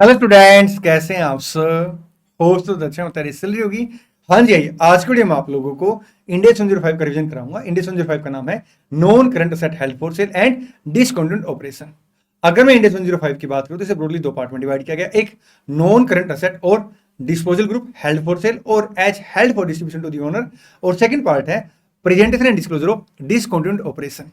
Hello students, कैसे हैं आप सर। होस्ट तो अच्छा तैयारी चल रही होगी। हाँ जी, आइए आज के वीडियो में आप लोगों को इंडेक्स 105 का रिवीजन कराऊंगा। इंडेक्स 105 का नाम है non current asset held for cell and discontinued operation. अगर मैं इंडेक्स 105 की बात करूं तो इसे ब्रोडली दो पार्ट में डिवाइड किया गया। एक नॉन करंट असेट और disposal group held for sale और as held for distribution to the owner, और सेकंड पार्ट है presentation and disclosure of discontinued operation.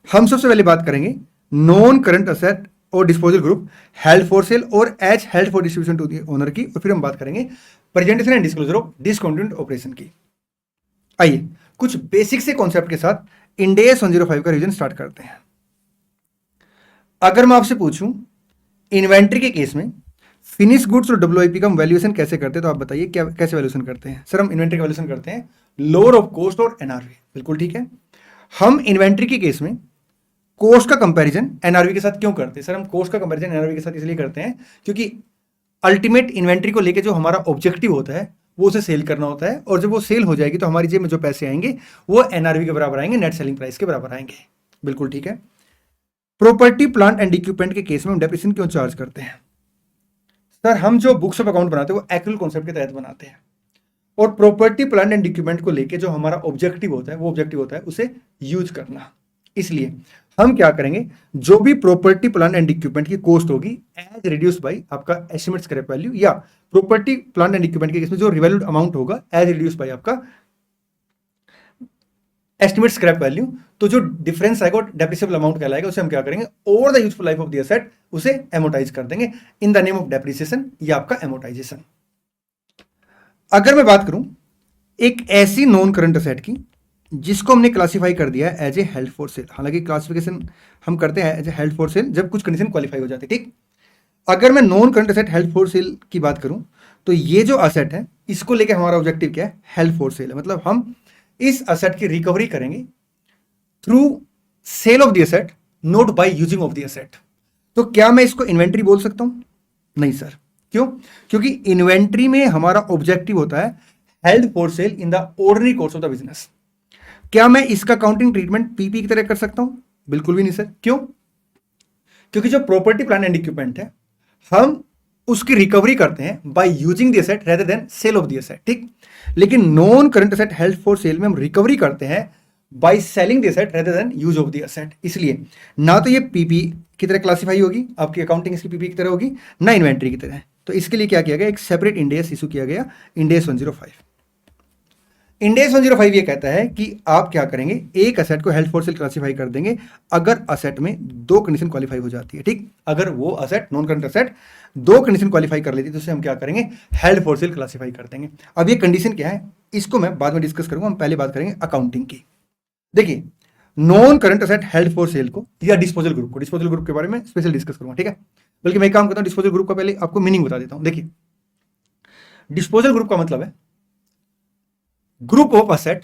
हम सबसे पहले बात करेंगे नॉन करंट असेट और disposal group held for sale और as held for distribution to the owner की, और फिर हम बात करेंगे presentation and disclosure of discontinued operation की। आइए कुछ बेसिक से कॉन्सेप्ट के साथ इंडेस 105 का रिवीजन स्टार्ट करते हैं। अगर मैं आपसे पूछूं इन्वेंट्री के केस में फिनिश गुड्स और डब्ल्यूआईपी का हम वैल्यूएशन कैसे करते हैं, तो आप बताइए क्या कैसे वैल्यूएशन करते हैं। सर हम इन्वेंट्री का वैल्यूएशन करते हैं लोअर ऑफ कॉस्ट और एनआरवी। बिल्कुल ठीक है। हम इन्वेंट्री के केस में कोस्ट का कंपैरिजन एनआरवी के साथ क्यों करते हैं? सर हम कोस्ट का कंपैरिजन एनआरवी के साथ इसलिए करते हैं क्योंकि अल्टीमेट इन्वेंट्री को लेके जो हमारा ऑब्जेक्टिव होता है वो उसे सेल करना होता है, और जब वो सेल हो जाएगी तो हमारी जेब में जो पैसे आएंगे वो एनआरवी के बराबर आएंगे, नेट सेलिंग प्राइस के बराबर आएंगे। बिल्कुल ठीक है। प्रॉपर्टी प्लांट एंड इक्विपमेंट के केस में हम डेप्रिसिएशन क्यों चार्ज करते हैं? सर हम जो बुक्स ऑफ अकाउंट बनाते हैं वो एक्चुअल कॉन्सेप्ट के तहत बनाते हैं, और प्रॉपर्टी प्लांट एंड इक्विपमेंट को लेके जो हमारा ऑब्जेक्टिव होता है वो ऑब्जेक्टिव होता है उसे यूज करना। इसलिए हम क्या करेंगे, जो भी प्रॉपर्टी प्लांट एंड इक्विपमेंट की कॉस्ट होगी एज रिड्यूस्ड बाय आपका एस्टिमेट स्क्रैप वैल्यू, या प्रॉपर्टी प्लांट एंड इक्विपमेंट के केस में जो रिवैल्यूड अमाउंट होगा एज रिड्यूस्ड बाय आपका एस्टिमेट स्क्रैप वैल्यू, तो जो डिफरेंस आएगा डेप्रिसिएबल अमाउंट कहलाएगा, उसे हम क्या करेंगे over the useful life of the asset उसे एमोटाइज कर देंगे in the name of depreciation या आपका एमोटाइजेशन। अगर मैं बात करूं एक ऐसी नॉन करंट असेट की जिसको हमने क्लासिफाई कर दिया है as a held for sale, हालांकि क्लासिफिकेशन हम करते हैं as a held for sale जब कुछ कंडीशन क्वालिफाई हो जाती है, ठीक। अगर मैं non current asset held for cell की बात करूं तो ये जो असेट है इसको लेके हमारा ऑब्जेक्टिव क्या है, हेल्ड फॉर सेल है। मतलब हम इस असेट की रिकवरी करेंगे through sale of the asset, not by using of the asset. तो क्या मैं इसको इन्वेंट्री बोल सकता हूं? नहीं सर। क्यों? क्योंकि इन्वेंट्री में हमारा ऑब्जेक्टिव होता है held for cell in the ordinary course of the business. क्या मैं इसका काउंटिंग ट्रीटमेंट पीपी की तरह कर सकता हूं? बिल्कुल भी नहीं सर। क्यों? क्योंकि जो प्रॉपर्टी प्लांट एंड इक्विपमेंट है हम उसकी रिकवरी करते हैं by using the asset rather than sale of the asset, ठीक। लेकिन non current asset held for sale में हम रिकवरी करते हैं by selling the asset rather than use of the asset. इसलिए ना तो ये पीपी की तरह क्लासिफाई होगी, आपकी अकाउंटिंग इसकी पीपी की तरह होगी, ना इन्वेंट्री की तरह। तो इसके लिए क्या किया गया, एक सेपरेट इंडेस इशू किया गया, इंडेस 105। इंडेस 105 ये कहता है कि आप क्या करेंगे, एक असेट को हेल्ड फॉर सेल क्लासिफाई कर देंगे अगर असेट में दो कंडीशन क्वालिफाई हो जाती है, ठीक। अगर वो असेट नॉन करंट असेट दो कंडीशन क्वालिफाई कर लेती है तो उसे हम क्या करेंगे, हेल्ड फॉर सेल क्लासिफाई कर देंगे। अब ये कंडीशन क्या है इसको मैं बाद में डिस्कस करूंगा, हम पहले बात करेंगे अकाउंटिंग की। देखिए non current asset held for cell को या डिस्पोजल ग्रुप को, डिस्पोजल ग्रुप के बारे में स्पेशल डिस्कस करूंगा, ठीक है। बल्कि मैं काम करता हूं डिस्पोजल ग्रुप का पहले आपको मीनिंग बता देता हूं। देखिए डिस्पोजल ग्रुप का मतलब है ग्रुप ऑफ असेट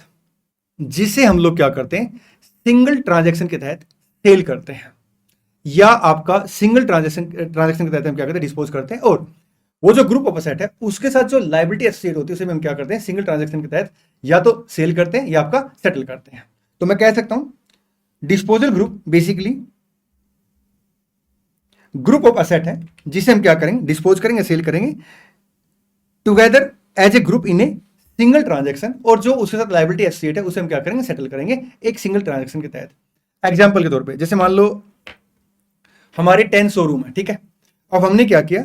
जिसे हम लोग क्या करते हैं, सिंगल ट्रांजैक्शन के तहत सेल करते हैं, या आपका सिंगल ट्रांजैक्शन के तहत हम क्या करते हैं, डिस्पोज करते हैं। और वो जो ग्रुप ऑफ असेट है उसके साथ जो लायबिलिटी एसोसिएट होती है उसे हम क्या करते हैं, सिंगल ट्रांजैक्शन के तहत या तो सेल करते हैं या आपका सेटल करते हैं। तो मैं कह सकता हूं disposal group basically group of asset है जिसे हम क्या करेंगे, डिस्पोज करेंगे, सेल करेंगे together as a group in a single transaction, और जो उसके साथ लायबिलिटी एसोसिएट है उसे हम क्या करेंगे, सेटल करेंगे एक सिंगल ट्रांजैक्शन के तहत। एग्जांपल के तौर पे जैसे मान लो हमारे 10 शोरूम है, ठीक है। अब हमने क्या किया,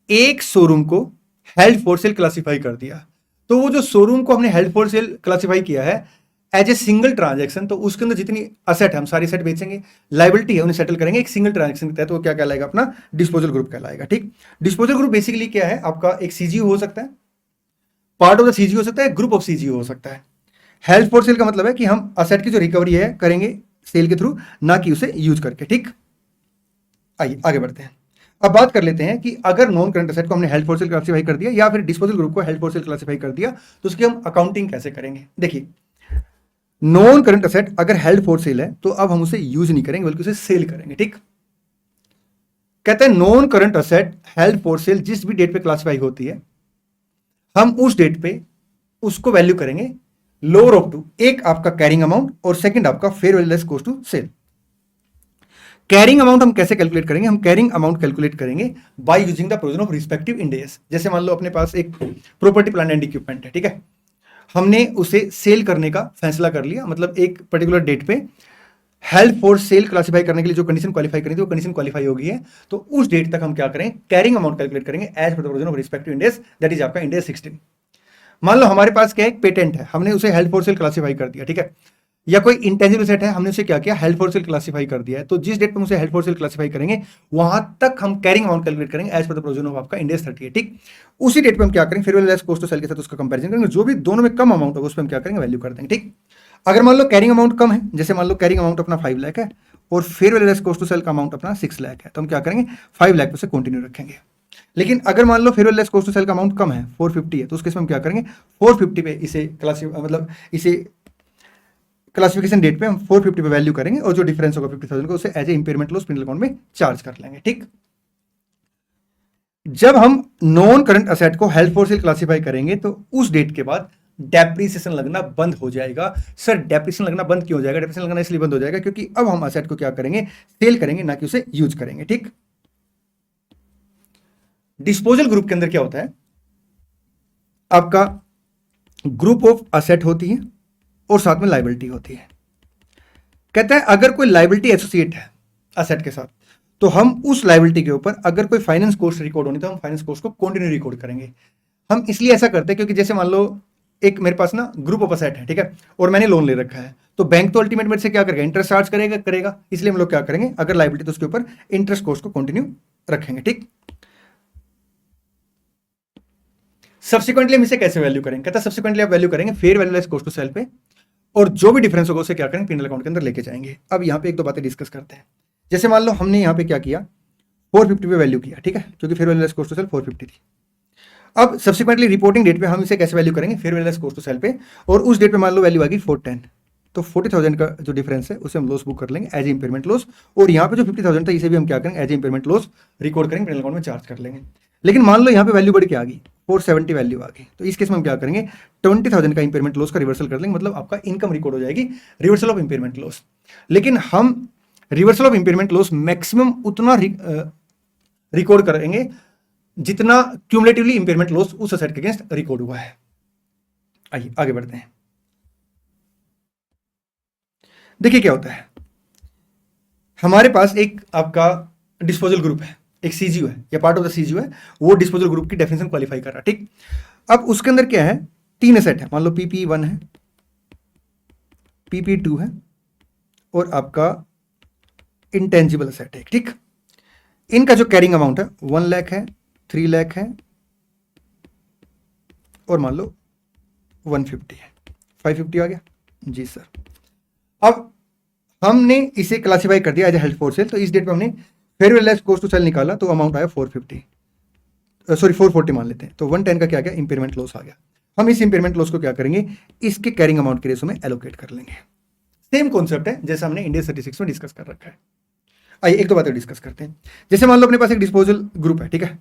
एक शोरूम को हेल्ड फॉर सेल क्लासिफाई कर दिया, तो वो जो शोरूम को हमने हेल्ड फॉर सेल क्लासिफाई किया है एज ए सिंगल ट्रांजैक्शन, तो उसके अंदर जितनी असेट है हम सारी असेट बेचेंगे, लायबिलिटी है उन्हें सेटल करेंगे एक सिंगल ट्रांजैक्शन के तहत। वो क्या कहलाएगा, अपना डिस्पोजल ग्रुप कहलाएगा, ठीक। डिस्पोजल ग्रुप बेसिकली क्या है, आपका एक सीजीयू हो सकता है, पार्ट ऑफ द सीजीयू हो सकता है, ग्रुप ऑफ सीजीयू हो सकता है। हेल्ड फॉर सेल का मतलब है कि हम असेट की जो रिकवरी है करेंगे सेल के थ्रू, ना कि उसे यूज करके, ठीक। आइए आगे बढ़ते हैं। अब बात कर लेते हैं कि अगर नॉन करंट असेट को हमने हेल्ड फॉर सेल क्लासिफाई कर दिया या फिर डिस्पोजल ग्रुप को हेल्ड फॉर सेल क्लासिफाई कर दिया तो उसकी हम अकाउंटिंग कैसे करेंगे। देखिए नॉन करंट असेट अगर हेल्ड फॉर सेल है तो अब हम उसे यूज नहीं करेंगे बल्कि उसे सेल करेंगे, ठीक। कहते हैं non current asset held for cell जिस भी डेट पे क्लासिफाई होती है हम उस डेट पे उसको वैल्यू करेंगे लोअर ऑफ टू, एक आपका कैरिंग अमाउंट और सेकंड आपका fair value less cost to sell. Carrying amount हम कैसे कैलकुलेट करेंगे? हम कैरिंग अमाउंट कैलकुलेट करेंगे by using the provision of respective Ind AS. जैसे मान लो अपने पास एक प्रॉपर्टी प्लांट एंड इक्विपमेंट है, ठीक है, हमने उसे सेल करने का फैसला कर लिया, मतलब एक पर्टिकुलर डेट पे हेल्ड फॉर सेल क्लासिफाई करने के लिए जो कंडीशन क्वालिफाई करनी थी वो कंडीशन क्वालिफाई हो गई है, तो उस डेट तक हम क्या करें? कैरिंग अमाउंट कैलकुलेट करेंगे एज पर the provision of respective Ind AS, that is आपका इंड एस 16। मान लो हमारे पास क्या एक पेटेंट है, हमने उसे हेल्ड फॉर सेल क्लासिफाई कर दिया, ठीक है, या कोई इंटेंजिबल सेट है, हमने उसे क्या किया? हेल्ड फॉर सेल क्लासिफाई कर दिया है, तो जिस डेट पे हम उसे हेल्ड फॉर सेल क्लासिफाई करेंगे वहां तक हम कैरिंग अमाउंट कैलकुलेट करेंगे एज पर द प्रोविजन ऑफ आपका इंड एस 38, ठीक। उसी डेट पे हम क्या करेंगे? Fair value less cost to sell के साथ उसका कंपैरिजन करेंगे, जो भी दोनों में कम अमाउंट होगा उस पर हम क्या करेंगे? वैल्यू कर देंगे, ठीक। अगर मान लो कैरिंग अमाउंट कम है, जैसे मान लो कैरिंग अमाउंट अपना 5 लाख है और fair value less cost to cell का अमाउंट अपना 6 लाख है, तो हम क्या करेंगे? 5 लाख पे से कंटिन्यू रखेंगे। लेकिन अगर मान लो fair value less cost to cell का अमाउंट कम है, 450 है, तो उस केस में हम क्या करेंगे? 450 पे इसे मतलब इसे क्लासिफिकेशन डेट पे हम 450 पे वैल्यू करेंगे और जो डिफरेंस होगा 50,000 का उसे as a impairment loss P and L account में चार्ज कर लेंगे, ठीक। जब हम नॉन करंट असेट को हेल्ड फॉर सेल क्लासिफाई करेंगे तो उस डेट के बाद डेप्रिसिएशन लगना बंद हो जाएगा। सर डेप्रिसिएशन लगना बंद क्यों हो जाएगा? डेप्रिसिएशन लगना इसलिए बंद हो जाएगा क्योंकि अब हम असेट को क्या करेंगे? सेल करेंगे, ना कि उसे यूज करेंगे, ठीक। डिस्पोजल ग्रुप के अंदर क्या होता है? आपका ग्रुप ऑफ असेट होती है और साथ में लायबिलिटी होती है। कहता है अगर कोई लायबिलिटी एसोसिएट है असेट के साथ, तो हम उस लायबिलिटी के ऊपर अगर कोई फाइनेंस कॉस्ट रिकॉर्ड होनी तो हम फाइनेंस कॉस्ट को कंटिन्यू रिकॉर्ड करेंगे। हम इसलिए ऐसा करते हैं क्योंकि जैसे मान लो एक मेरे पास ना ग्रुप ऑफ असेट है, ठीक है, और मैंने लोन ले रखा है, तो बैंक तो अल्टीमेट मेरे से क्या करेगा? इंटरेस्ट चार्ज करेगा। इसलिए हम लोग क्या करेंगे? अगर लायबिलिटी तो उसके ऊपर इंटरेस्ट कॉस्ट को कंटिन्यू रखेंगे, ठीक। सब्सिक्वेंटली हम इसे कैसे वैल्यू करेंगे? कहता है सब्सिक्वेंटली आप वैल्यू करेंगे fair value less cost to cell पे, और जो भी डिफरेंस होगा उसे क्या करेंगे? पिनल अकाउंट के अंदर लेके जाएंगे। अब यहाँ पे एक दो बातें डिस्कस करते हैं। जैसे मान लो हमने यहाँ पे क्या किया? 450 पे वैल्यू किया, ठीक है, क्योंकि fair value less cost to sell 450 थी। अब सब्सिक्वेंटली रिपोर्टिंग डेट पे हम इसे कैसे वैल्यू करेंगे? Fair value less cost to cell पे, और उस डेट पे मान लो वैल्यू आ गई 410, तो 40,000 का जो डिफरेंस है उसे हम लॉस बुक कर लेंगे एज इंपेयरमेंट लॉस, और यहाँ पे जो 50,000 था इसे भी हम क्या करेंगे? एज इंपेयरमेंट लॉस रिकॉर्ड करेंगे, पिनल अकाउंट में चार्ज कर लेंगे। लेकिन मान लो यहाँ पे वैल्यू बढ़ के आ गई, 470 वैल्यू आ गई, तो इस केस में हम क्या करेंगे? 20,000 का इंपेयरमेंट लॉस का रिवर्सल कर लेंगे, मतलब आपका इनकम रिकॉर्ड हो जाएगी, रिवर्सल ऑफ इंपेयरमेंट लॉस। लेकिन हम reversal of impairment loss maximum उतना रिकॉर्ड करेंगे जितना क्यूमुलेटिवली इंपेयरमेंट लॉस उस असेट के अगेंस्ट रिकॉर्ड हुआ है। आइए आगे बढ़ते हैं। देखिए क्या होता है, हमारे पास एक आपका डिस्पोजल ग्रुप है, एक सीजीयू है या पार्ट ऑफ द सीजीयू है, वो डिस्पोजल ग्रुप की डेफिनेशन क्वालिफाई कर रहा है, ठीक। अब उसके अंदर क्या है? 3 एसेट है, मान लो PP1 है, PP2 है और आपका इंटेंजिबल एसेट है, ठीक। इनका जो कैरिंग अमाउंट है 1 लाख है, 3 लाख है और मान लो 150 है, 550 आ गया जी सर। अब हमने इसे क्लासिफाई कर दिया as a held for sale, तो इस डेट पे हमने fair value less cost to sell निकाला तो अमाउंट आया 440 मान लेते हैं, तो 110 का क्या गया? इंपेयरमेंट लॉस आ गया। हम इस इंपेयरमेंट लॉस को क्या करेंगे? इसके कैरिंग अमाउंट के रेशो में एलोकेट कर लेंगे। सेम कॉन्सेप्ट है जैसा हमने इंडिया 36 में डिस्कस कर रखा है। आइए एक दो बातें डिस्कस करते हैं। जैसे मान लो अपने पास एक डिस्पोजल ग्रुप है, ठीक है,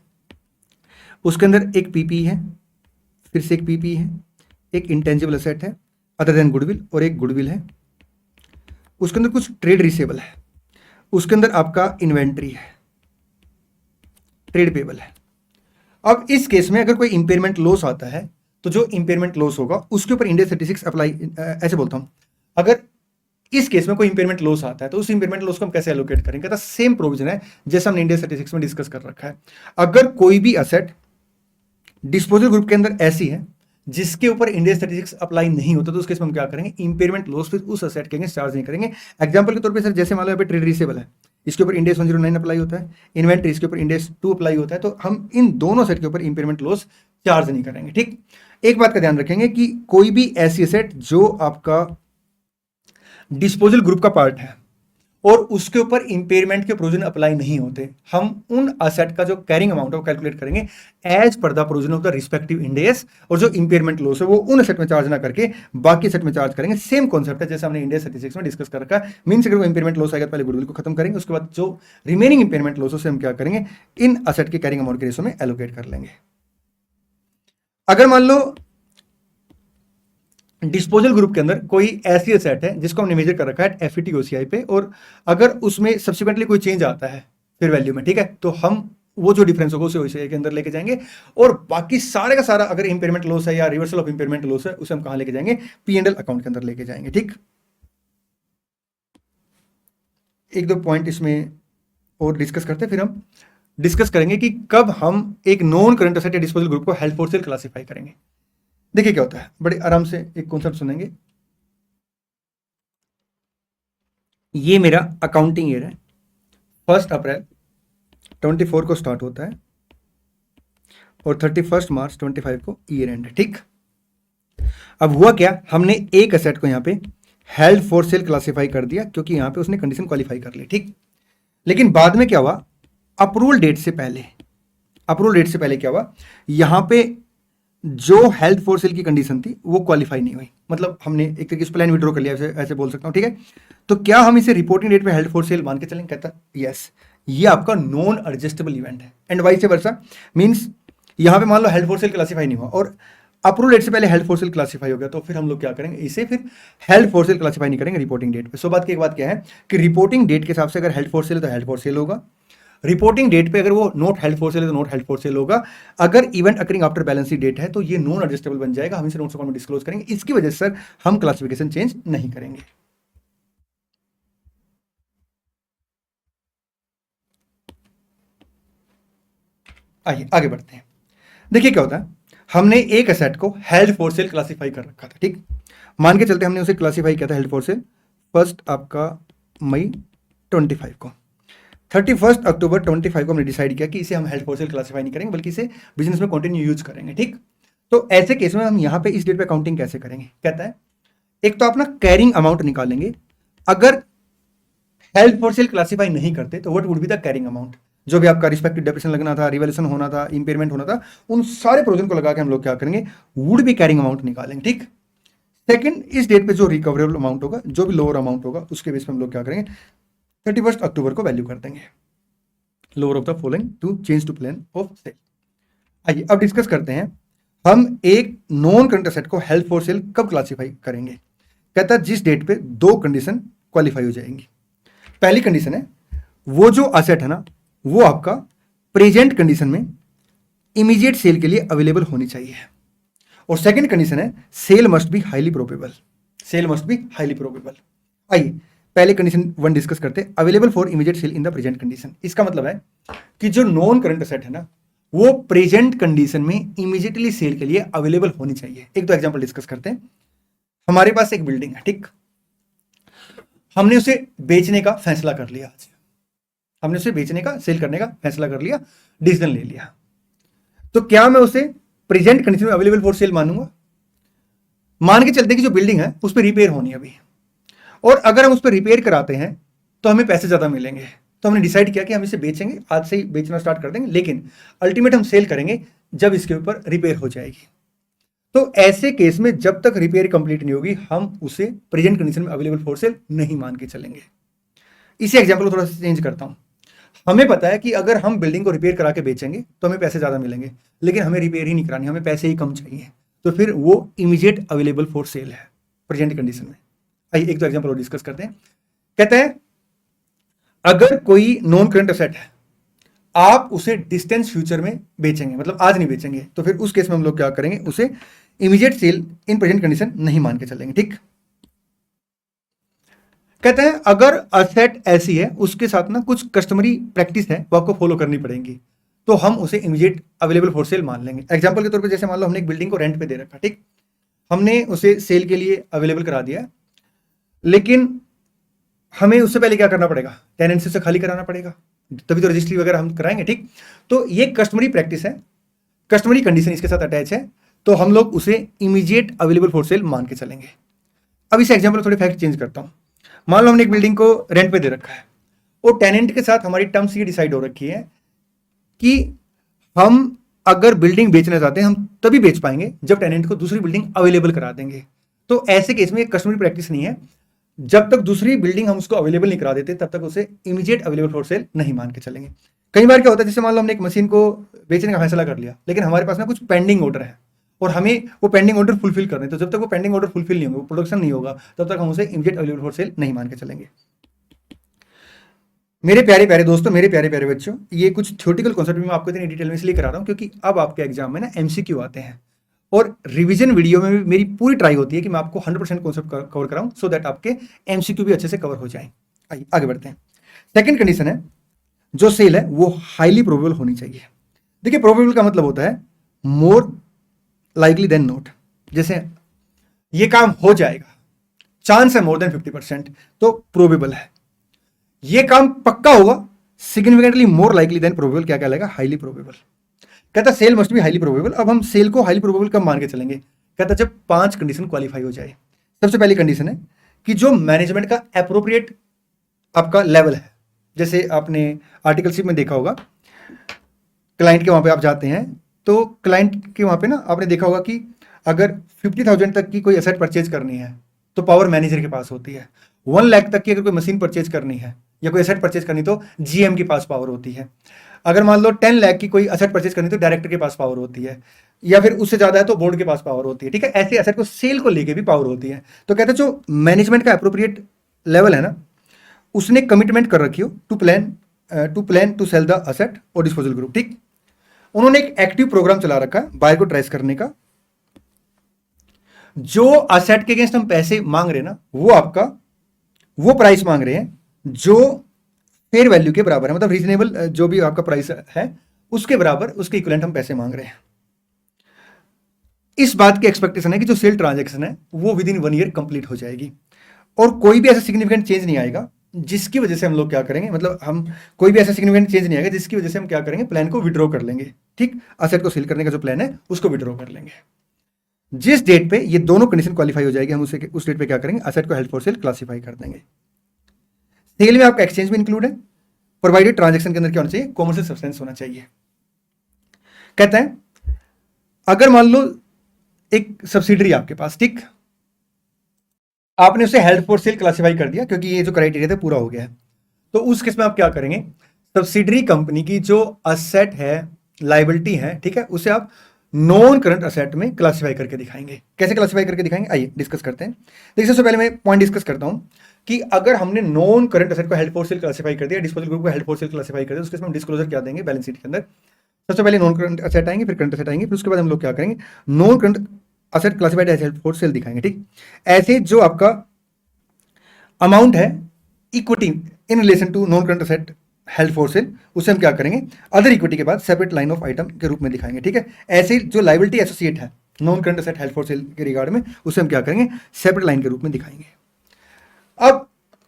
उसके अंदर एक पीपी है, फिर से एक पीपी है, एक इंटेंजिबल एसेट है अदर देन गुडविल और एक गुडविल है, उसके अंदर कुछ ट्रेड रिसेबल है, उसके अंदर आपका इन्वेंट्री है, ट्रेड पेबल है। अब इस केस में अगर कोई इंपेयरमेंट लॉस आता है तो जो इंपेयरमेंट लॉस होगा उसके ऊपर इंडिया 36 अप्लाई, ऐसे बोलता हूं, अगर इस केस में कोई इंपेयरमेंट लॉस आता है तो उस इंपेयरमेंट लॉस को हम कैसे एलोकेट करेंगे? कहता सेम प्रोविजन है जैसा हमने इंडिया 36 में डिस्कस कर रखा है। अगर कोई भी असेट डिस्पोजल ग्रुप के अंदर ऐसी है जिसके ऊपर इंडिया 36 अप्लाई नहीं होता तो उस केस में हम क्या करेंगे? इंपेयरमेंट लॉस फिर उस असेट के अगेंस्ट चार्ज नहीं करेंगे। एग्जांपल के तौर पे सर जैसे मान लो यहाँ पे ट्रेड रिसेबल है, इसके ऊपर इंडेक्स 109 अप्लाई होता है, इन्वेंट्री इसके ऊपर इंडेक्स 2 अप्लाई होता है, तो हम इन दोनों सेट के ऊपर इंपेयरमेंट लॉस चार्ज नहीं करेंगे, ठीक। एक बात का ध्यान रखेंगे कि कोई भी ऐसी एसेट जो आपका डिस्पोजल ग्रुप का पार्ट है और उसके ऊपर इंपेयरमेंट के प्रोविजन अप्लाई नहीं होते, हम उन असेट का जो कैरिंग अमाउंट है वो कैलकुलेट करेंगे एज पर the provision of the respective Ind AS, और जो इंपेयरमेंट लॉस है वो उन असेट में चार्ज ना करके बाकी असेट में चार्ज करेंगे। सेम कॉन्सेप्ट है जैसे हमने इंडिया 36 में डिस्कस कर रखा है। मींस अगर वो इंपेयरमेंट लॉस आएगा तो पहले गुडविल को खत्म करेंगे, उसके बाद जो रिमेनिंग इंपेयरमेंट लॉस से हम क्या करेंगे? इन असेट के कैरिंग अमाउंट के रेशो में एलोकेट कर लेंगे। अगर मान लो डिस्पोजल ग्रुप के अंदर कोई ऐसी एसेट है जिसको हमने मेजर कर रखा है एफईटीओसीआई पे, और अगर उसमें सब्सिक्वेंटली कोई चेंज आता है फिर वैल्यू में, ठीक है, तो हम वो जो डिफरेंस होगा उसे ओसीआई के अंदर लेके जाएंगे, और बाकी सारे का सारा अगर इंपेयरमेंट लॉस है या रिवर्सल ऑफ इंपेयरमेंट लॉस है उसे हम कहां लेके जाएंगे, P&L अकाउंट के अंदर लेके जाएंगे। ठीक, एक दो पॉइंट इसमें और डिस्कस करते हैं, फिर हम डिस्कस करेंगे कि कब हम एक नॉन करंट एसेट या डिस्पोजल ग्रुप को हेल्ड फॉर सेल क्लासिफाई करेंगे। देखिए क्या होता है, बड़े आराम से एक कॉन्सेप्ट सुनेंगे। ये मेरा अकाउंटिंग ईयर है, 1 अप्रैल 24 को स्टार्ट होता है और 31 मार्च 25 को ईयर एंड है। ठीक, अब हुआ क्या, हमने एक एसेट को यहां पे हेल्ड फॉर सेल क्लासिफाई कर दिया क्योंकि यहां पे उसने कंडीशन क्वालिफाई कर ली। ठीक, लेकिन बाद में क्या हुआ, अप्रूवल डेट से पहले क्या हुआ, यहां पे जो हेल्ड फॉर सेल की कंडीशन थी वो क्वालिफाई नहीं हुई, मतलब हमने एक तरीके से प्लान विड्रॉ कर लिया, ऐसे बोल सकता हूं। ठीक है, तो क्या हम इसे रिपोर्टिंग डेट पे हेल्ड फॉर सेल मान के चलेंगे? कहता यस, ये आपका नॉन एडजस्टेबल इवेंट है। एंड वाइस वर्सा, मींस यहां पे मान लो हेल्ड फॉर सेल क्लासिफाई नहीं हुआ और अप्रूवल डेट से पहले हेल्ड फॉर सेल क्लासिफाई हो गया, तो फिर हम लोग क्या करेंगे, इसे फिर हेल्ड फॉर सेल क्लासिफाई नहीं करेंगे रिपोर्टिंग डेट पे। सो बात की एक बात क्या है कि रिपोर्टिंग डेट के हिसाब से अगर हेल्ड फॉर सेल है तो हेल्ड फॉर सेल होगा, रिपोर्टिंग डेट पे अगर वो नोट हेल्ड फॉर सेल है तो नोट हेल्ड फॉर सेल होगा। अगर event occurring after balance sheet date है तो ये नॉन एडजस्टेबल बन जाएगा, हम इसे नोट्स अकाउंट में डिस्क्लोज करेंगे। इसकी वजह से सर हम क्लासिफिकेशन चेंज नहीं करेंगे। आइए आगे बढ़ते हैं। देखिए क्या होता है, हमने एक एसेट को हेल्ड फॉर सेल क्लासिफाई कर रखा था। ठीक, मान के चलते हमने उसे क्लासिफाई किया था हेल्ड फॉर सेल 1 आपका मई 25 को, 31 अक्टूबर 25 को हमने डिसाइड किया कि इसे हम हेल्ड फॉर सेल क्लासिफाई नहीं करेंगे बल्कि इसे बिजनेस में कंटिन्यू यूज करेंगे। ठीक, तो ऐसे केस में हम यहां पे इस डेट पे अकाउंटिंग कैसे करेंगे, कहता है एक तो अपना कैरिंग अमाउंट निकालेंगे। अगर हेल्ड फॉर सेल क्लासिफाई नहीं करते तो what would be the carrying amount, जो भी आपका रिस्पेक्टिव डेप्रिसिएशन लगना था, रिवैल्यूएशन होना था, इंपेयरमेंट होना था, उन सारे प्रोविजन को लगा के हम लोग क्या करेंगे, वुड बी कैरिंग अमाउंट निकालेंगे। ठीक, सेकंड, इस डेट पे जो रिकवरेबल अमाउंट होगा, जो भी लोअर अमाउंट होगा, उसके बेस पे हम लोग क्या करेंगे, 31 अक्टूबर को वैल्यू कर देंगे lower of the following two change to plan of sale. आइए अब डिस्कस करते हैं हम एक नॉन करंट एसेट को हेल्ड फॉर सेल कब क्लासिफाई करेंगे। कहता है जिस डेट पे दो कंडीशन क्वालिफाई हो जाएंगी। पहली कंडीशन है वो जो एसेट है ना वो आपका प्रेजेंट कंडीशन में इमीडिएट सेल के लिए अवेलेबल होनी चाहिए, और सेकंड कंडीशन है sale must be highly probable, sale must be highly probable. आइए पहले कंडीशन 1 डिस्कस करते हैं, available for immediate sale in the present condition. इसका मतलब है कि जो नॉन करंट एसेट है ना वो प्रेजेंट कंडीशन में इमीडिएटली सेल के लिए अवेलेबल होनी चाहिए। एक दो एग्जांपल डिस्कस करते हैं। हमारे पास एक बिल्डिंग है, ठीक, हमने उसे बेचने का फैसला कर लिया, आज हमने उसे बेचने का, सेल करने का फैसला कर लिया, डिसीजन ले लिया, तो क्या मैं उसे प्रेजेंट कंडीशन में अवेलेबल फॉर सेल मानूंगा? मान के चलते कि जो बिल्डिंग है उस पर रिपेयर होनी है अभी, और अगर हम उस पर रिपेयर कराते हैं तो हमें पैसे ज्यादा मिलेंगे, तो हमने डिसाइड किया कि हम इसे बेचेंगे, आज से ही बेचना स्टार्ट कर देंगे, लेकिन अल्टीमेट हम सेल करेंगे जब इसके ऊपर रिपेयर हो जाएगी। तो ऐसे केस में जब तक रिपेयर कंप्लीट नहीं होगी हम उसे प्रेजेंट कंडीशन में अवेलेबल फॉर सेल नहीं मान के चलेंगे। इसी एग्जांपल को थोड़ा सा चेंज करता हूं। हमें पता है कि अगर हम बिल्डिंग को रिपेयर करा के बेचेंगे तो हमें पैसे ज्यादा मिलेंगे, लेकिन हमें रिपेयर ही नहीं करानी, हमें पैसे ही कम चाहिए, तो फिर वो इमीडिएट अवेलेबल फॉर सेल है प्रेजेंट कंडीशन में। आइए एक दो एग्जांपल और डिस्कस करते हैं। कहते हैं अगर कोई नॉन करंट एसेट है आप उसे डिस्टेंस फ्यूचर में बेचेंगे, मतलब आज नहीं बेचेंगे, तो फिर उस केस में हम लोग क्या करेंगे, उसे immediate sale in present condition नहीं मान के चलेंगे। ठीक, कहते हैं अगर असेट ऐसी है उसके साथ ना कुछ कस्टमरी प्रैक्टिस है वो आपको फॉलो करनी पड़ेगी, तो हम उसे इमीडिएट अवेलेबल फॉर सेल मान लेंगे। एग्जांपल के तौर पे जैसे मान लो हमने एक बिल्डिंग को रेंट पे दे रखा, ठीक, हमने उसे सेल के लिए अवेलेबल करा दिया, लेकिन हमें उससे पहले क्या करना पड़ेगा, टेनेंसी से खाली कराना पड़ेगा, तभी तो रजिस्ट्री वगैरह हम कराएंगे। ठीक, तो ये कस्टमरी प्रैक्टिस है, कस्टमरी कंडीशन इसके साथ अटैच है, तो हम लोग उसे इमीडिएट अवेलेबल फॉर सेल मान के चलेंगे। अब इस एग्जाम्पल थोड़े फैक्ट चेंज करता हूं। मान लो हमने एक बिल्डिंग को रेंट पे दे रखा है और टेनेंट के साथ हमारी टर्म्स ये डिसाइड हो रखी है कि हम अगर बिल्डिंग बेचना चाहते हैं हम तभी बेच पाएंगे जब टेनेंट को दूसरी बिल्डिंग अवेलेबल करा देंगे। तो ऐसे केस में कस्टमरी प्रैक्टिस नहीं है, जब तक दूसरी बिल्डिंग हम उसको अवेलेबल नहीं करा देते तब तक उसे इमीडिएट अवेलेबल फॉर सेल नहीं मान के चलेंगे। कई बार क्या होता है, जैसे मान लो हमने एक मशीन को बेचने का फैसला कर लिया, लेकिन हमारे पास ना कुछ पेंडिंग ऑर्डर है और हमें वो पेंडिंग ऑर्डर फुलफिल करने, तो जब तक वो पेंडिंग ऑर्डर फुलफिल नहीं होंगे, प्रोडक्शन नहीं होगा, तब तक हम उसे इमीडिएट अवेलेबल फॉर सेल नहीं मान के चलेंगे। मेरे प्यारे प्यारे दोस्तों, मेरे प्यारे प्यारे बच्चों, ये कुछ थ्योरेटिकल कॉन्सेप्ट मैं आपको इतनी डिटेल में इसलिए करा रहा हूँ क्योंकि अब आपके एग्जाम में ना एमसीक्यू आते हैं, और रिवीजन वीडियो में भी मेरी पूरी ट्राई होती है कि मैं आपको 100% कॉन्सेप्ट कवर कराऊं, सो दैट आपके एमसीक्यू भी अच्छे से कवर हो जाए। आइए आगे बढ़ते हैं। सेकंड कंडीशन है, जो सेल है वो हाईली प्रोबेबल होनी चाहिए। देखिए, प्रोबेबल का मतलब होता है मोर लाइकली देन नॉट। जैसे ये काम हो जाएगा, चांस है मोर देन 50%, तो प्रोबेबल है। ये काम पक्का होगा, significantly more likely than probable, क्या कहलाएगा? Highly probable. कहता sale must be highly probable. अब हम सेल को हाईली प्रोबेबल कब मान के चलेंगे? कहता जब 5 कंडीशन क्वालिफाई हो जाए। सबसे पहली कंडीशन है कि जो मैनेजमेंट का एप्रोप्रिएट आपका लेवल है, जैसे आपने आर्टिकलशिप में देखा होगा, क्लाइंट के वहां पे आप जाते हैं तो क्लाइंट के वहां पे ना आपने देखा होगा कि अगर 50,000 तक की कोई एसेट परचेज करनी है तो पावर मैनेजर के पास होती है। 1 लाख तक की अगर कोई मशीन परचेज करनी है या कोई एसेट परचेज करनी तो जीएम के पास पावर होती है। अगर मान लो 10 लाख की कोई एसेट परचेज करनी तो डायरेक्टर के पास पावर होती है, या फिर उससे ज्यादा है तो बोर्ड के पास पावर होती है। ठीक है, ऐसे एसेट को सेल को लेके भी पावर होती है। तो कहते हैं जो मैनेजमेंट का एप्रोप्रिएट लेवल है ना, उसने कमिटमेंट कर रखी हो to plan to sell the asset और डिस्पोजल ग्रुप। ठीक, उन्होंने एक एक्टिव प्रोग्राम चला रखा है बायर को ट्रेस करने का। जो एसेट के अगेंस्ट हम पैसे मांग रहे हैं ना, वो आपका वो प्राइस मांग रहे हैं जो फेयर वैल्यू के बराबर है, मतलब रीजनेबल जो भी आपका प्राइस है उसके बराबर, उसके इक्विवेलेंट हम पैसे मांग रहे हैं। इस बात की एक्सपेक्टेशन है कि जो सेल ट्रांजैक्शन है वो विद इन 1 ईयर कंप्लीट हो जाएगी, और कोई भी ऐसा सिग्निफिकेंट चेंज नहीं आएगा जिसकी वजह से हम लोग क्या करेंगे, मतलब हम कोई भी ऐसा सिग्निफिकेंट चेंज नहीं आएगा जिसकी वजह से हम क्या करेंगे, प्लान को विड्रॉ कर लेंगे। ठीक, असेट को सेल करने का जो प्लान है उसको विड्रॉ कर लेंगे। जिस डेट पे ये दोनों कंडीशन क्वालिफाई हो जाएगी, हम उस डेट पे क्या करेंगे, असेट को हेल्ड फॉर सेल क्लासिफाई कर देंगे। सेल में आपका एक्सचेंज भी इंक्लूड है। प्रोवाइडेड ट्रांजैक्शन के अंदर क्या होना चाहिए, कॉमर्शियल सब्सटेंस होना चाहिए। कहते हैं अगर मान लो एक सब्सिडरी आपके पास, ठीक, आपने उसे हेल्ड फॉर सेल क्लासिफाई कर दिया क्योंकि ये जो क्राइटेरिया था पूरा हो गया है, तो उस केस में आप क्या करेंगे, सब्सिडरी कंपनी की जो असेट है, लायबिलिटी है, ठीक है, उसे आप नॉन करंट असेट में क्लासिफाई करके दिखाएंगे। कैसे क्लासिफाई करके दिखाएंगे, आइए डिस्कस करते हैं। देखिए, सबसे पहले मैं पॉइंट डिस्कस करता हूं कि अगर हमने नॉन करंट असेट को हेल्ड फॉर सेल क्लासिफाई कर दिया, डिस्पोजल ग्रुप को हेल्ड फॉर सेल क्लासिफाई कर दिया, उसके हम डिस्क्लोजर क्या देंगे बैलेंस शीट के अंदर। सबसे पहले नॉन करंट असेट आएंगे, फिर करंट असेट आएंगे, फिर उसके बाद हम लोग क्या करेंगे, non current asset classified as held for sale दिखाएंगे। ठीक, ऐसे जो आपका अमाउंट है equity in relation to non current asset held for sale, उसे हम क्या करेंगे, अदर इक्विटी के बाद सेपरेट लाइन ऑफ आइटम के रूप में दिखाएंगे। ठीक है, ऐसे जो लायबिलिटी एसोसिएट है non current asset held for sale के रिगार्ड में, उसे हम क्या करेंगे, सेपरेट लाइन के रूप में दिखाएंगे। अब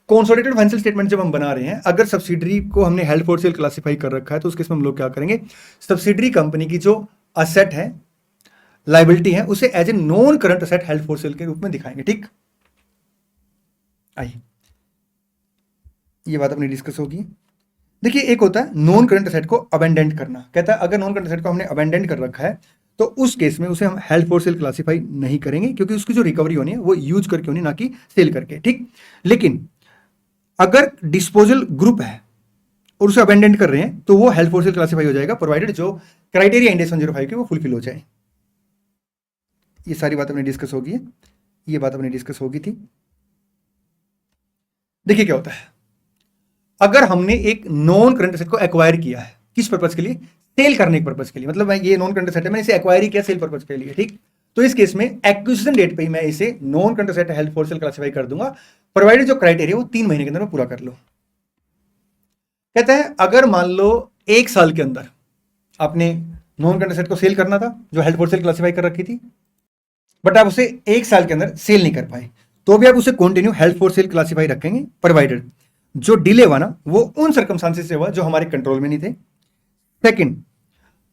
कंसोलिडेटेड फाइनेंशियल स्टेटमेंट जब हम बना रहे हैं, अगर सब्सिडरी को हमने हेल्ड फॉर सेल क्लासिफाई कर रखा है तो उसके हम लोग क्या करेंगे, सब्सिडरी कंपनी की जो असेट है, लायबिलिटी है, उसे as a non current asset held for sale के रूप में दिखाएंगे। ठीक, आइए ये बात अपनी डिस्कस होगी। देखिए, एक होता है नॉन करंट असेट को अबेंडेंट करना। कहता है अगर नॉन करंट असेट को हमने अबेंडेंट कर रखा है तो उस केस में उसे हम हेल्ड फॉर सेल क्लासिफाई नहीं करेंगे, क्योंकि उसकी जो रिकवरी होनी है वो यूज करके होनी, ना कि सेल करके। ठीक, लेकिन अगर डिस्पोजल ग्रुप है और उसे अबेंडेंट कर रहे हैं तो वो हेल्ड फॉर सेल क्लासिफाई हो जाएगा, प्रोवाइडेड जो क्राइटेरिया इंडेक्स 105 के वो फुलफिल हो जाए। ये सारी बात अपनी डिस्कस होगी, ये बात अपनी डिस्कस होगी थी। देखिए क्या होता है, अगर हमने एक नॉन करंट एसेट को एक्वायर किया है, किस पर्पज के लिए, सेल करने के पर्पज के लिए, मतलब ये नॉन करंट एसेट है, मैंने इसे एक्वायर किया सेल पर्पज के लिए। ठीक, तो इस केस में एक्विजिशन डेट पे ही मैं इसे non current asset held for sale classify कर दूंगा, प्रोवाइडेड जो क्राइटेरिया वो 3 महीने के अंदर मैं पूरा कर लो। कहता है अगर मान लो 1 साल के अंदर आपने नॉन करंट एसेट को सेल करना था जो हेल्ड फॉर सेल क्लासिफाई कर रखी थी, बट आप उसे 1 साल के अंदर सेल नहीं कर पाए, तो भी आप उसे continue held for sale classify रखेंगे, प्रोवाइडेड जो डिले हुआ ना वो उन सर्कमस्टांसेस से हुआ जो हमारे कंट्रोल में नहीं थे। सेकंड,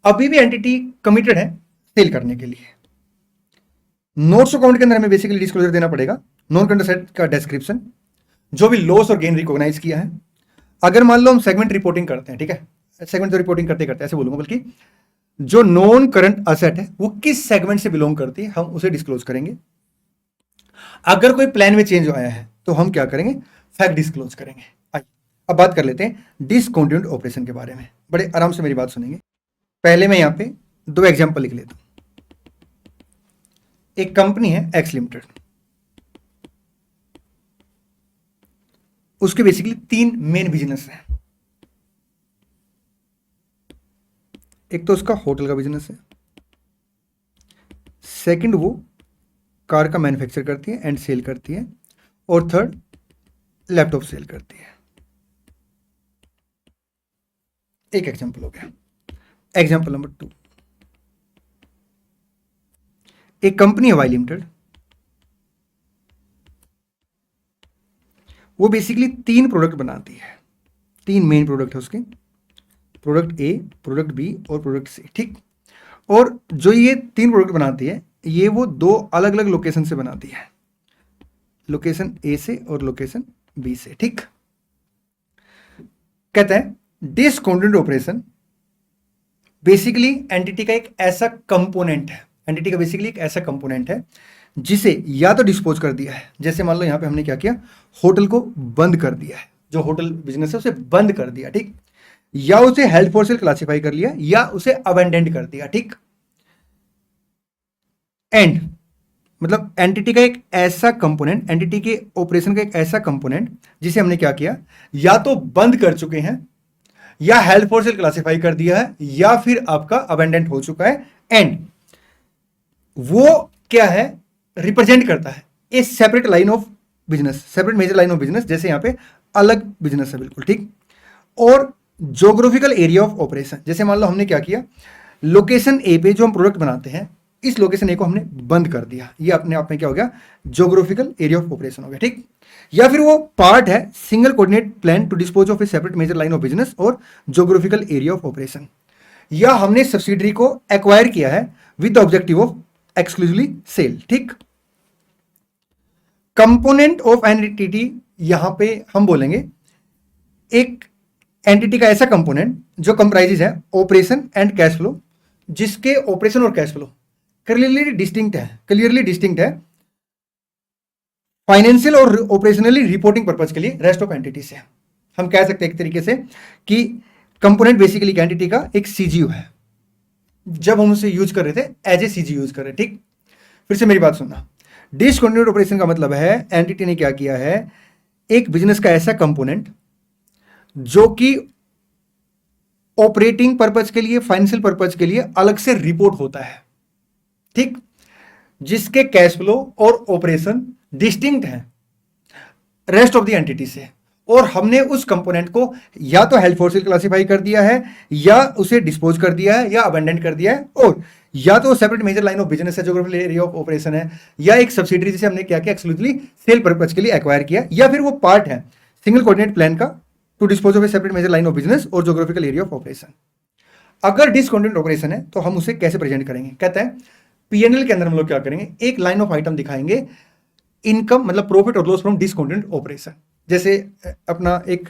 अभी भी एंटिटी कमिटेड है सेल करने के लिए। नोट्स अकाउंट के अंदर हमें बेसिकली डिस्क्लोजर देना पड़ेगा, नॉन करंट असेट का डिस्क्रिप्शन, जो भी लॉस और गेन रिकॉग्नाइज किया है। अगर मान लो हम सेगमेंट रिपोर्टिंग करते हैं, ठीक है, सेगमेंट तो रिपोर्टिंग करते करते ऐसे बोलूंगा, बल्कि जो नॉन करंट असेट है वो किस सेगमेंट से बिलोंग करती है हम उसे डिस्क्लोज करेंगे। अगर कोई प्लान में चेंज आया है तो हम क्या करेंगे, फैक्ट डिस्क्लोज करेंगे। अब बात कर लेते हैं डिसकंटिन्यूड ऑपरेशन के बारे में, बड़े आराम से मेरी बात सुनेंगे। पहले मैं यहां पे 2 एग्जांपल लिख लेता हूं। एक कंपनी है एक्स लिमिटेड, उसके बेसिकली 3 मेन बिजनेस हैं। एक तो उसका होटल का बिजनेस है, सेकंड वो कार का मैन्युफैक्चर करती है एंड सेल करती है, और थर्ड लैपटॉप सेल करती है। एक एग्जांपल हो गया। एग्जांपल नंबर 2, एक कंपनी है वाई लिमिटेड, वो बेसिकली 3 प्रोडक्ट बनाती है। 3 मेन प्रोडक्ट है उसके, प्रोडक्ट ए, प्रोडक्ट बी और प्रोडक्ट सी, ठीक। और जो ये 3 प्रोडक्ट बनाती है, ये वो 2 अलग अलग लोकेशन से बनाती है, लोकेशन ए से और लोकेशन बी से, ठीक। कहते हैं डिसकंटिन्यूड ऑपरेशन बेसिकली एंटिटी का एक ऐसा कंपोनेंट है, एंटिटी का बेसिकली एक ऐसा कंपोनेंट है जिसे या तो डिस्पोज कर दिया है, जैसे मान लो यहां पे हमने क्या किया, होटल को बंद कर दिया है, जो होटल बिजनेस है उसे बंद कर दिया, ठीक, या उसे हेल्ड फॉर सेल क्लासिफाई कर लिया, या उसे अबेंडेंट कर दिया, ठीक। एंड मतलब एंटिटी का एक ऐसा कंपोनेंट, एंटिटी के ऑपरेशन का एक ऐसा कंपोनेंट जिसे हमने क्या किया, या तो बंद कर चुके हैं, या हेल्ड फॉर सेल क्लासिफाई कर दिया है, या फिर आपका अबेंडेंट हो चुका है। एंड वो क्या है, रिप्रेजेंट करता है a separate line of business, separate major line of business, जैसे यहां पे अलग बिजनेस है बिल्कुल, ठीक। और ज्योग्राफिकल एरिया ऑफ ऑपरेशन, जैसे मान लो हमने क्या किया, लोकेशन ए पे जो हम प्रोडक्ट बनाते हैं, इस लोकेशन ए को हमने बंद कर दिया, ये अपने आप में क्या हो गया, ज्योग्राफिकल एरिया ऑफ ऑपरेशन हो गया, ठीक। या फिर वो पार्ट है single coordinate plan to dispose of a separate major line of business और ज्योग्राफिकल एरिया ऑफ ऑपरेशन, या हमने सब्सिडरी को एक्वायर किया है with the objective of exclusively sale, ठीक। कंपोनेंट ऑफ एंटिटी, यहां पे हम बोलेंगे एक एंटिटी का ऐसा कंपोनेंट जो कंप्राइजेज है ऑपरेशन एंड कैश फ्लो, जिसके ऑपरेशन और कैश फ्लो क्लियरली डिस्टिंक्ट है फाइनेंशियल और ऑपरेशनली रिपोर्टिंग पर्पज के लिए रेस्ट ऑफ एंटिटी से। हम कह सकते हैं एक तरीके से कि कंपोनेंट बेसिकली एंटिटी का एक सीजीयू है, जब हम उसे यूज कर रहे थे एज ए सीजीयू यूज कर रहे, ठीक। फिर से मेरी बात सुनना, डिसकंटिन्यूड ऑपरेशन का मतलब है एंटिटी ने क्या किया है, एक बिजनेस का ऐसा कंपोनेंट जो कि ऑपरेटिंग पर्पज के लिए, फाइनेंशियल पर्पज के लिए अलग से रिपोर्ट होता है, ठीक, जिसके कैश फ्लो और ऑपरेशन डिस्टिंक्ट है रेस्ट ऑफ द एंटिटी से, और हमने उस कंपोनेंट को या तो हेल्ड फॉर सेल क्लासिफाई कर दिया है, या उसे डिस्पोज कर दिया है, या अबेंडेंट कर दिया है, और या तो separate major line of business है, ज्योग्राफिकल एरिया ऑफ ऑपरेशन है, या एक सब्सिडरी जिसे हमने क्या किया, एक्सक्लूसिवली सेल पर्पज के लिए एक्वायर किया, या फिर वो पार्ट है सिंगल कोऑर्डिनेट प्लान का to dispose of a separate major line of business और ज्योग्राफिकल एरिया ऑफ ऑपरेशन। अगर डिसकंटिन्यूड ऑपरेशन है तो हम उसे कैसे प्रेजेंट करेंगे, कहते हैं पीएनएल के अंदर हम लोग क्या करेंगे, एक लाइन ऑफ आइटम दिखाएंगे, इनकम मतलब प्रॉफिट और लॉस फ्रॉम डिसकंटिन्यूड ऑपरेशन। जैसे अपना एक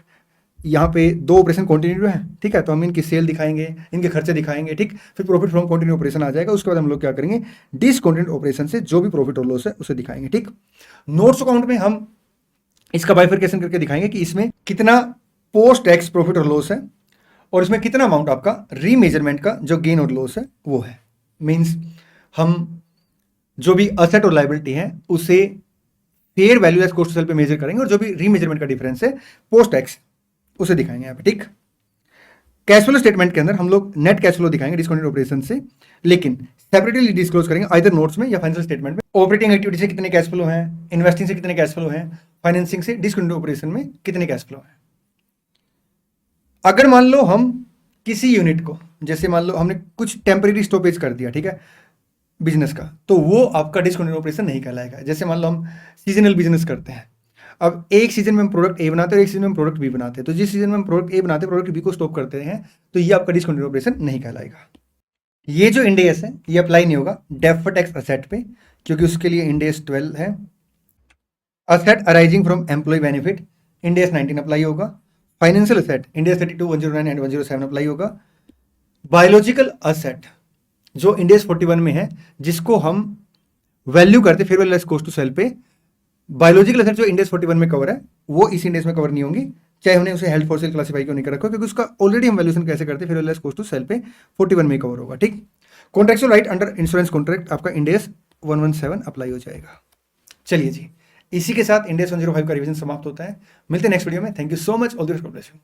यहाँ पे 2 ऑपरेशन कंटिन्यू है, ठीक है, तो हम इनकी सेल दिखाएंगे, इनके खर्चे दिखाएंगे, ठीक, फिर प्रॉफिट फ्रॉम कंटिन्यू ऑपरेशन आ जाएगा, उसके बाद हम लोग क्या करेंगे, डिसकंटिन्यूड ऑपरेशन से जो भी प्रॉफिट और लॉस है उसे दिखाएंगे, ठीक। नोट्स अकाउंट में हम इसका बाइफरकेशन करके दिखाएंगे कि इसमें कितना पोस्ट टैक्स प्रॉफिट और लॉस है, और इसमें कितना अमाउंट आपका रीमेजरमेंट का जो गेन और लॉस है वो है। मीन्स हम जो भी असेट और लायबिलिटी है उसे fair value as cost to cell पे मेजर करेंगे, और जो भी रीमेजरमेंट का डिफरेंस है पोस्ट टैक्स उसे दिखाएंगे यहाँ पे, ठीक। कैश फ्लो स्टेटमेंट के अंदर हम लोग नेट कैश फ्लो दिखाएंगे डिसकंटिन्यूड ऑपरेशन से, लेकिन सेपरेटली डिस्क्लोज करेंगे आइदर नोट्स में या फाइनेंशियल स्टेटमेंट में। ऑपरेटिंग एक्टिविटी से कितने कैश फ्लो हैं, इन्वेस्टिंग से कितने कैश फ्लो हैं, फाइनेंसिंग से डिसकंटिन्यूड ऑपरेशन में कितने कैश फ्लो हैं। अगर मान लो हम किसी यूनिट को, जैसे मान लो हमने कुछ टेम्परेरी स्टॉपेज कर दिया, ठीक है, बिजनेस का, तो वो आपका डिसकंटिन्यूड ऑपरेशन नहीं कहलाएगा। जैसे मान लो हम सीजनल बिजनेस करते हैं, अब एक सीजन में हम प्रोडक्ट ए बनाते हैं और एक सीजन में हम प्रोडक्ट बी बनाते हैं, तो जिस सीजन में हम प्रोडक्ट ए बनाते हैं प्रोडक्ट बी को स्टॉप करते हैं, तो ये आपका डिसकंटिन्यूड ऑपरेशन नहीं कहलाएगा। ये जो इंड एस है ये अप्लाई नहीं होगा डेफर्ड टैक्स असेट पे, क्योंकि उसके लिए इंड एस 12 है। Asset arising from employ benefit Ind AS 19 apply होगा। Financial asset Ind AS 32, 109 and 107 apply होगा। बायोलॉजिकल असेट जो इंड एस 41 में है, जिसको हम वैल्यू करते fair value less cost to cell पे, बायोलॉजिकल असेट जो इंड एस 41 में कवर है वो इस इंड एस में कवर नहीं होंगी, चाहे हमने उसे हेल्ड फॉर सेल क्लासिफाई क्यों नहीं कर रखा, क्योंकि उसका ऑलरेडी हम वैल्यूएशन कैसे करते हैं fair value less cost to cell पे 41 में कवर होगा, ठीक। Contractual right under insurance contract आपका इंड एस 117 अप्लाई हो जाएगा। चलिए जी, इसी के साथ इंडेस 105 का रिवीजन समाप्त होता है। मिलते हैं नेक्स्ट वीडियो में। Thank you so much. All the best, God bless you.